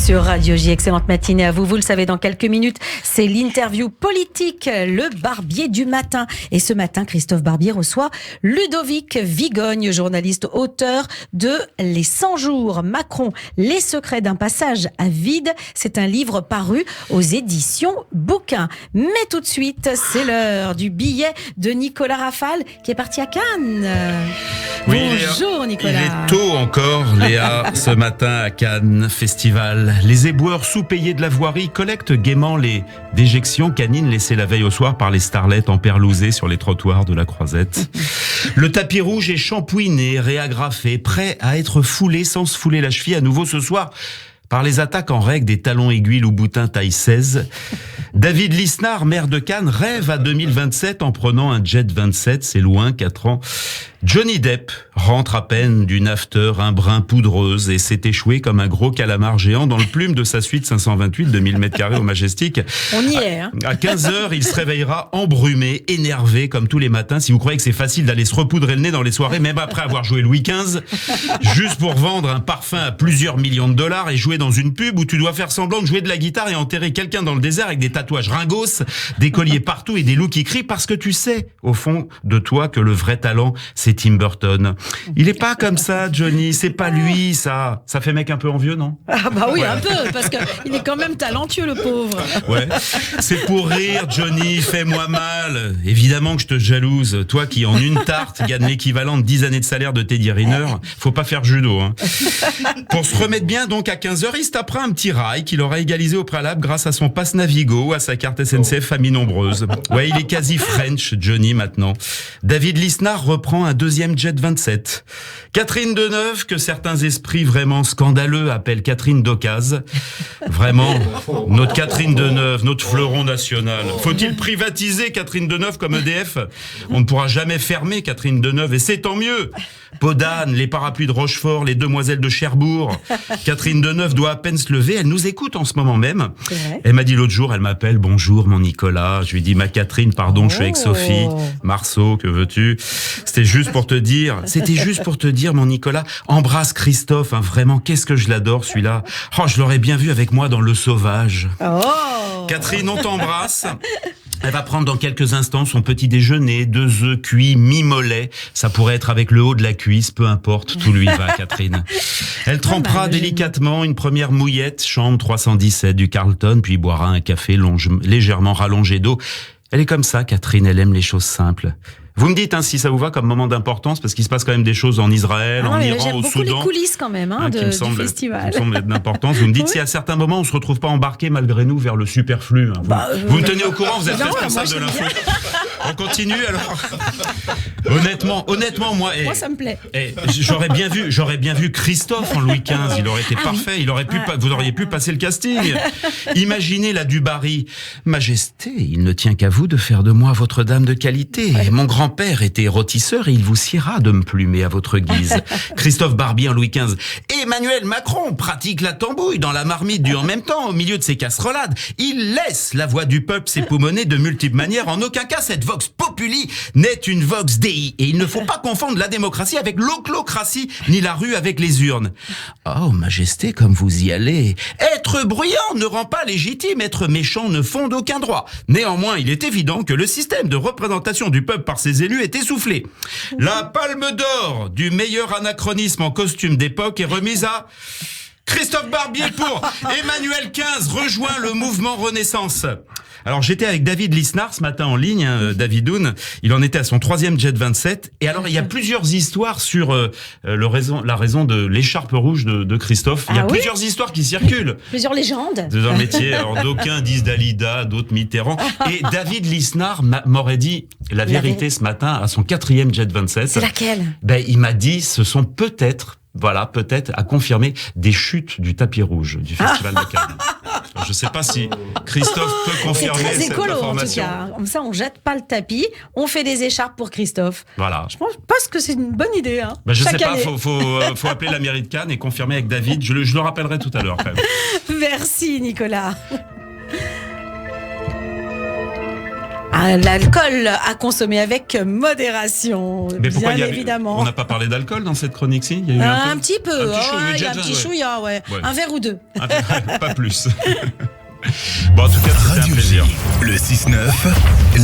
sur Radio J. Excellente matinée à vous. Vous le savez, dans quelques minutes, c'est l'interview politique, le Barbier du matin. Et ce matin, Christophe Barbier reçoit Ludovic Vigogne, journaliste, auteur de Les 100 jours Macron, les secrets d'un passage à vide. C'est un livre paru aux éditions Bouquin. Mais tout de suite, c'est l'heure du billet de Nicolas Rafale qui est parti à Cannes. Oui, bonjour Nicolas. Il est tôt encore, Léa, ce matin à Cannes, festival. Les éboueurs sous-payés de la voirie collectent gaiement les déjections canines laissées la veille au soir par les starlettes emperlousées sur les trottoirs de la Croisette. Le tapis rouge est shampouiné, réagrafé, prêt à être foulé sans se fouler la cheville à nouveau ce soir par les attaques en règle des talons aiguilles Louboutin taille 16. David Lisnard, maire de Cannes, rêve à 2027 en prenant un jet 27, c'est loin, 4 ans. Johnny Depp rentre à peine d'une after un brin poudreuse et s'est échoué comme un gros calamar géant dans le plume de sa suite 528 de 1000 m² au Majestic. On y est, hein. À 15h, il se réveillera embrumé, énervé comme tous les matins. Si vous croyez que c'est facile d'aller se repoudrer le nez dans les soirées, même après avoir joué Louis XV, juste pour vendre un parfum à plusieurs millions de dollars et jouer dans une pub où tu dois faire semblant de jouer de la guitare et enterrer quelqu'un dans le désert avec des tatouages ringos, des colliers partout et des loups qui crient parce que tu sais, au fond de toi, que le vrai talent, c'est Tim Burton. Il est pas comme ça, Johnny, c'est pas lui, ça. Ça fait mec un peu envieux, non? Ah bah oui, Ouais. un peu, parce qu'il est quand même talentueux, le pauvre. Ouais. C'est pour rire, Johnny, fais-moi mal. Évidemment que je te jalouse. Toi qui, en une tarte, gagne l'équivalent de 10 années de salaire de Teddy Riner. Faut pas faire judo, hein. Pour se remettre bien, donc, à 15h, il se tapera un petit rail qu'il aura égalisé au préalable grâce à son passe Navigo, à sa carte SNCF famille nombreuse. Ouais, il est quasi French, Johnny, maintenant. David Lisnard reprend un deuxième jet 27. Catherine Deneuve, que certains esprits vraiment scandaleux appellent Catherine d'Ocase. Vraiment, notre Catherine Deneuve, notre fleuron national. Faut-il privatiser Catherine Deneuve comme EDF? On ne pourra jamais fermer Catherine Deneuve, et c'est tant mieux. Podane, les parapluies de Rochefort, les demoiselles de Cherbourg. Catherine Deneuve doit à peine se lever, elle nous écoute en ce moment même. Elle m'a dit l'autre jour, elle m'appelle, bonjour mon Nicolas. Je lui dis, ma Catherine, pardon, je suis avec Sophie. Marceau, que veux-tu? C'était juste pour te dire, mon Nicolas, embrasse Christophe, hein, vraiment, qu'est-ce que je l'adore celui-là. Oh, je l'aurais bien vu avec moi dans Le Sauvage. Oh. Catherine, on t'embrasse. Elle va prendre dans quelques instants son petit déjeuner, 2 œufs cuits mi-mollet. Ça pourrait être avec le haut de la cuisse, peu importe, tout lui va, Catherine. Elle trempera délicatement une première mouillette, chambre 317 du Carlton, puis boira un café légèrement rallongé d'eau. Elle est comme ça, Catherine, elle aime les choses simples. Vous me dites, hein, si ça vous va comme moment d'importance, parce qu'il se passe quand même des choses en Israël, en Iran, au Soudan. J'aime beaucoup les coulisses quand même, Qui du festival. Qui me semble être d'importance. Vous me dites si à certains moments on se retrouve pas embarqué malgré nous vers le superflu. Hein. Vous me tenez au courant, vous êtes responsable de l'info. On continue alors. Honnêtement, moi, ça me plaît. J'aurais bien vu Christophe en Louis XV. Il aurait été parfait. Il aurait vous auriez pu passer le casting. Imaginez la du Barry. Majesté, il ne tient qu'à vous de faire de moi votre dame de qualité. Mon grand-père était rôtisseur et il vous siera de me plumer à votre guise. Christophe Barbier en Louis XV. Emmanuel Macron pratique la tambouille dans la marmite du en même temps au milieu de ses casserolades. Il laisse la voix du peuple s'époumoner de multiples manières. En aucun cas, cette vox populi n'est une vox dei. Et il ne faut pas confondre la démocratie avec l'oclocratie, ni la rue avec les urnes. Oh, Majesté, comme vous y allez. Être bruyant ne rend pas légitime, être méchant ne fonde aucun droit. Néanmoins, il est évident que le système de représentation du peuple par ses élus est essoufflé. La palme d'or du meilleur anachronisme en costume d'époque est remise à Christophe Barbier pour Emmanuel XV rejoint le mouvement Renaissance. Alors j'étais avec David Lisnard ce matin en ligne, Davidoun, il en était à son 3e jet 27, et alors il y a plusieurs histoires sur la raison de l'écharpe rouge de Christophe. Il y a plusieurs histoires qui circulent. Plusieurs légendes. Dans le métier, alors d'aucuns disent Dalida, d'autres Mitterrand, et David Lisnard m'aurait dit la vérité ce matin à son 4e jet 27. C'est laquelle? Il m'a dit ce sont peut-être à confirmer des chutes du tapis rouge du Festival de Cannes. Alors, je ne sais pas si Christophe peut confirmer c'est très cette écolo, information. En tout cas. Comme ça, on jette pas le tapis, on fait des écharpes pour Christophe. Voilà. Je pense que c'est une bonne idée. Hein. Je ne sais pas, année. faut appeler la mairie de Cannes et confirmer avec David. Je le rappellerai tout à l'heure. Quand même. Merci Nicolas. l'alcool à consommer avec modération. Mais pourquoi bien évidemment. On n'a pas parlé d'alcool dans cette chronique-ci? Il y a eu un petit peu. Il y a un petit chouïa, ouais. Un verre ou deux. Pas plus. Bon, en tout cas, c'était un plaisir. Le 6-9,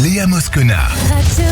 Léa Moscona. Radio